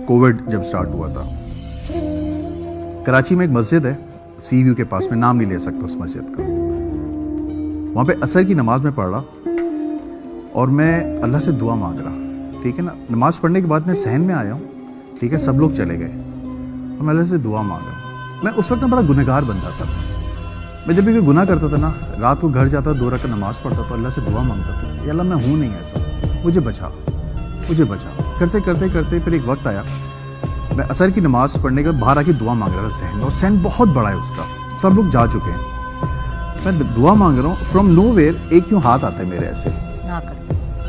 Covid जब start हुआ था, कराची में एक मस्जिद है सी व्यू के पास में, नाम नहीं ले सकता उस मस्जिद का। वहाँ पे असर की नमाज में पढ़ रहा और मैं अल्लाह से दुआ मांग रहा, ठीक है ना। नमाज पढ़ने के बाद मैं सहन में आया हूँ, ठीक है, सब लोग चले गए और मैं अल्लाह से दुआ मांग रहा हूँ। मैं उस वक्त ना बड़ा गुनहगार बंदा था। मैं जब भी कोई गुनाह करता था ना, रात को घर जाता, 2 रकात नमाज पढ़ता था, अल्लाह से दुआ मांगता था, या अल्लाह मैं हूँ नहीं ऐसा, मुझे बचा, मुझे बचा। करते करते करते फिर एक वक्त आया, मैं असर की नमाज पढ़ने के बाद बाहर आके दुआ मांग रहा था सहन में, और सहन बहुत बड़ा है उसका, सब लोग जा चुके हैं। मैं दुआ मांग रहा हूँ, फ्रॉम नोवेयर एक यूँ हाथ आता है मेरे ऐसे,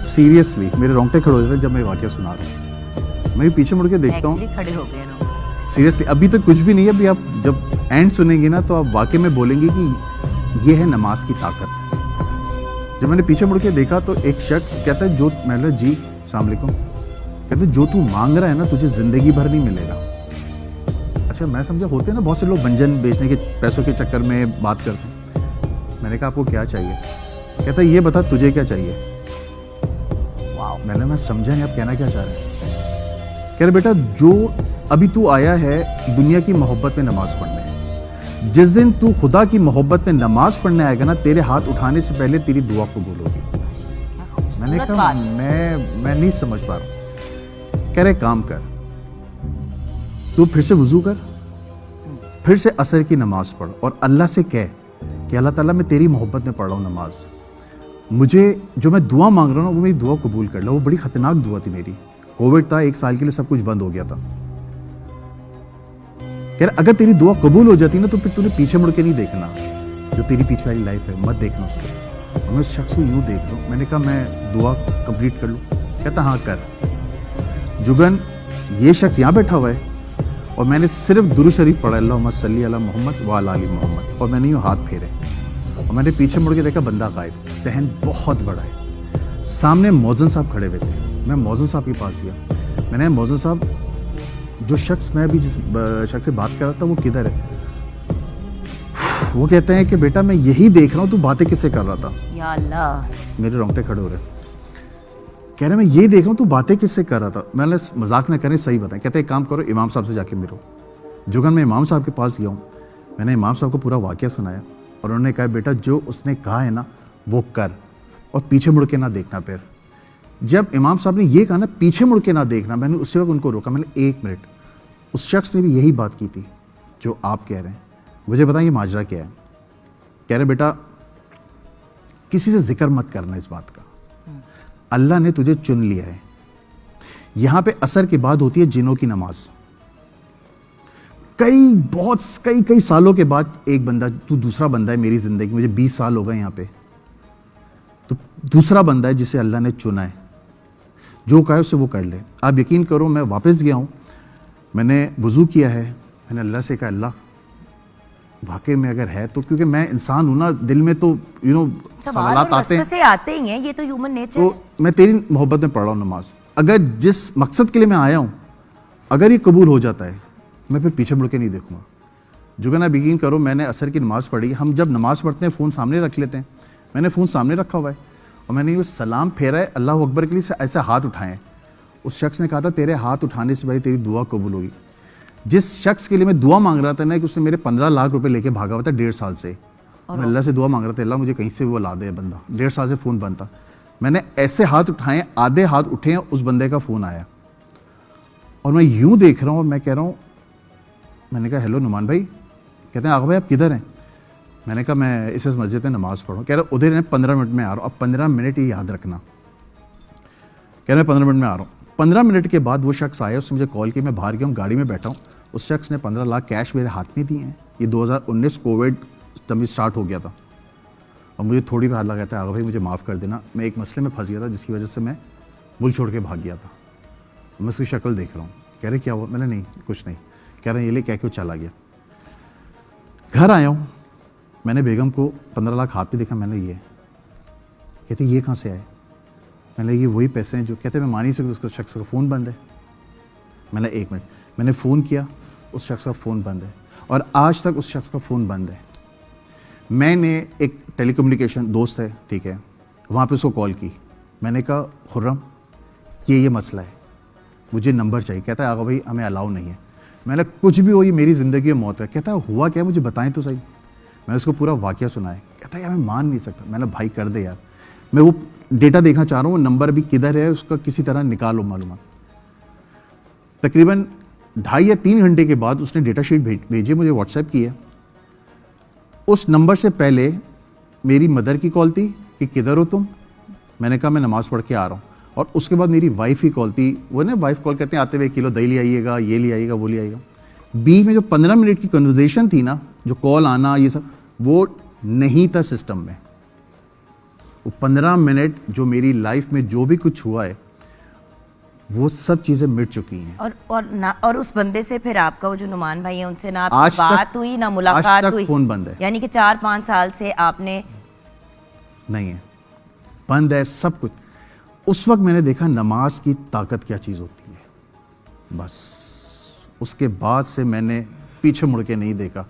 सीरियसली मेरे रोंगटे खड़े हो जाते जब मैं वाक़या सुना रहा हूँ। मैं पीछे मुड़ के देखता हूँ, खड़े हो गए ना। सीरियसली अभी तो कुछ भी नहीं है, अभी आप जब एंड सुनेंगे ना तो आप वाकई में बोलेंगे कि ये है नमाज की ताकत। जब मैंने पीछे मुड़ के देखा तो एक शख्स कहता है, जो मैंने जी अस्सलाम वालेकुम, कहते जो तू मांग रहा है ना तुझे ज़िंदगी भर नहीं मिलेगा। अच्छा, मैं समझा होते हैं ना बहुत से लोग व्यंजन बेचने के पैसों के चक्कर में बात करते हैं। मैंने कहा आपको क्या चाहिए? कहता ये बता तुझे क्या चाहिए। मैं समझा नहीं आप कहना क्या चाह रहे हैं। कह रहे बेटा जो अभी तू आया है दुनिया की मोहब्बत में नमाज पढ़ने, जिस दिन तू खुदा की मोहब्बत में नमाज पढ़ने आएगा ना, तेरे हाथ उठाने से पहले तेरी दुआ कबूल होगी। मैंने कहा मैं नहीं समझ पा रहा। कह रहे काम कर, तू फिर से वुजू कर, फिर से असर की नमाज पढ़ और अल्लाह से कह कि अल्लाह ताला मैं तेरी मोहब्बत में पढ़ रहा हूँ नमाज, मुझे जो मैं दुआ मांग रहा हूँ ना वो मेरी दुआ कबूल कर लो। वो बड़ी खतरनाक दुआ थी मेरी। कोविड था, 1 साल के लिए सब कुछ बंद हो गया था। कह रहे अगर तेरी दुआ कबूल हो जाती ना तो फिर तूने पीछे मुड़ के नहीं देखना, जो तेरी पीछे वाली लाइफ है मत देखना उसको। मैं उस शख्स को यूँ देख लूँ। मैंने कहा मैं दुआ कंप्लीट कर लूँ? कहता हाँ कर। जुगन ये शख्स यहाँ बैठा हुआ है और मैंने सिर्फ दुरूद शरीफ पढ़ा, अल्लाहुम्मा सल्ली अला मोहम्मद व अला आलि मोहम्मद, और मैंने यूँ हाथ फेरे और मैंने पीछे मुड़ के देखा बंदा गायब। सहन बहुत बड़ा है। सामने मौज़न साहब खड़े हुए थे। मैं मौज़न साहब के पास गया। मैंने मौज़न साहब, जो शख्स मैं अभी जिस शख्स से बात कर रहा था वो किधर है? वो कहते हैं कि बेटा मैं यही देख रहा हूँ, तू बातें किससे कर रहा था? या अल्लाह, मेरे रोंगटे खड़े हो रहे। कह रहे मैं यही देख रहा हूँ, तू बातें किससे कर रहा था? मैंने मजाक ना करें, सही बताएं। कहते एक काम करो, इमाम साहब से जाके मिलो। जुगन मैं इमाम साहब के पास गया हूँ। मैंने इमाम साहब को पूरा वाक़या सुनाया और उन्होंने कहा बेटा जो उसने कहा है ना वो कर और पीछे मुड़ के ना देखना। फिर जब इमाम साहब ने ये कहा ना पीछे मुड़ के ना देखना, मैंने उसी वक्त उनको रोका। मैंने 1 मिनट, उस शख्स ने भी यही बात की थी जो आप कह रहे हैं, मुझे बताएं ये माजरा क्या है? कह रहे बेटा किसी से जिक्र मत करना इस बात का, अल्लाह ने तुझे चुन लिया है। यहां पे असर के बाद होती है जिनों की नमाज। कई सालों के बाद एक बंदा, तू दूसरा बंदा है मेरी जिंदगी, मुझे 20 साल हो गए यहाँ पे, तो दूसरा बंदा है जिसे अल्लाह ने चुना है। जो कहा उसे वो कर ले। आप यकीन करो मैं वापस गया हूँ, मैंने वुज़ू किया है, मैंने अल्लाह से कहा अल्लाह वाकई में अगर है तो, क्योंकि मैं इंसान हूँ ना, दिल में तो सवालात आते ही हैं, ये तो ह्यूमन नेचर है। तो मैं तेरी मोहब्बत में पढ़ रहा हूँ नमाज, अगर जिस मकसद के लिए मैं आया हूँ अगर ये कबूल हो जाता है मैं फिर पीछे मुड़ के नहीं देखूंगा। जो कि ना यकीन करो मैंने असर की नमाज़ पढ़ी। हम जब नमाज़ पढ़ते हैं फ़ोन सामने रख लेते हैं, मैंने फ़ोन सामने रखा हुआ है और मैंने ये सलाम फेरा है अल्लाह अकबर के लिए, ऐसे हाथ उठाए। उस शख्स ने कहा था तेरे हाथ उठाने से भाई तेरी दुआ कबूल होगी। जिस शख्स के लिए मैं दुआ मांग रहा था ना, कि उसने मेरे 15 लाख रुपए लेके भागा हुआ था 1.5 साल से, मैं अल्लाह से दुआ मांग रहा था अल्लाह मुझे कहीं से वो ला दे बंदा। 1.5 साल से फ़ोन बंद था। मैंने ऐसे हाथ उठाए, आधे हाथ उठे हैं, उस बंदे का फ़ोन आया और मैं यूँ देख रहा हूँ और मैं कह रहा हूँ, मैंने कहा हेलो नुमान भाई। कहते हैं आगा भाई आप किधर हैं? मैंने कहा मैं इस मस्जिद में नमाज़ पढ़ूँ। कह रहा उधर 15 मिनट में आ रहा हूँ। अब 15 मिनट ही याद रखना। कह रहे 15 मिनट में आ रहा हूँ। 15 मिनट के बाद वो शख्स आया, उसने मुझे कॉल की, मैं बाहर गया हूँ, गाड़ी में बैठा हूँ। उस शख्स ने 15 लाख कैश मेरे हाथ में दिए हैं। ये 2019 कोविड तब स्टार्ट हो गया था और मुझे थोड़ी भी हाथ लगा था, आगा भाई मुझे माफ़ कर देना, मैं एक मसले में फंस गया था जिसकी वजह से मैं मुल्क छोड़ के भाग गया था। मैं उसकी शक्ल देख रहा हूँ। कह रहे क्या हुआ? मैंने नहीं कुछ नहीं। कह रहे ये ले क्या क्यों चला गया। घर आया हूँ, मैंने बेगम को 15 लाख हाथ पे देखा। मैंने ये कहते ये कहाँ से आए? मैंने ये वही पैसे हैं जो, कहते मैं मान ही सकता, उसका शख्स का फ़ोन बंद है। मैंने 1 मिनट, मैंने फ़ोन किया, उस शख्स का फ़ोन बंद है और आज तक उस शख्स का फ़ोन बंद है। मैंने एक टेलीकम्युनिकेशन दोस्त है, ठीक है, वहाँ पे उसको कॉल की। मैंने कहा खुर्रम ये मसला है, مجھے نمبر چاہیے. کہتا ہے آغا بھائی ہمیں الاؤ نہیں ہے. میں نے کچھ بھی ہو یہ میری زندگی میں موت ہے. کہتا ہے ہوا کیا مجھے بتائیں تو صحیح. میں اس کو پورا واقعہ سنایا. کہتا ہے یار میں مان نہیں سکتا. میں نے بھائی کر دے یار, میں وہ ڈیٹا دیکھنا چاہ رہا ہوں, وہ نمبر ابھی کدھر ہے اس کا کسی طرح نکالو معلومات. تقریباً 2.5 یا 3 گھنٹے کے بعد اس نے ڈیٹا شیٹ بھیجی, مجھے واٹس ایپ کیا. اس نمبر سے پہلے میری مدر کی کال تھی کہ کدھر ہو تم. میں نے کہا میں نماز پڑھ کے آ رہا ہوں. اور اس کے بعد میری وائف کی کال تھی. وہ نا وائف کال کرتے ہیں آتے ہوئے 1 کلو دہی لے آئیے گا, یہ لے آئیے گا, وہ لے آئیے گا. بیچ میں جو 15 منٹ کی کنورزیشن تھی نا, جو کال آنا یہ سب, وہ نہیں تھا سسٹم میں. وہ 15 منٹ جو میری لائف میں جو بھی کچھ ہوا ہے وہ سب چیزیں مٹ چکی ہیں. اور اس بندے سے پھر آپ کا وہ جو نعمان بھائی ہیں ان سے نہ آپ آج کی تک- بات ہوئی نہ ملاقات آج تک ہوئی, فون بند ہے. یعنی کہ 4-5 سال سے آپ نے نہیں ہے, بند ہے سب کچھ. اس وقت میں نے دیکھا نماز کی طاقت کیا چیز ہوتی ہے. بس اس کے بعد سے میں نے پیچھے مڑ کے نہیں دیکھا.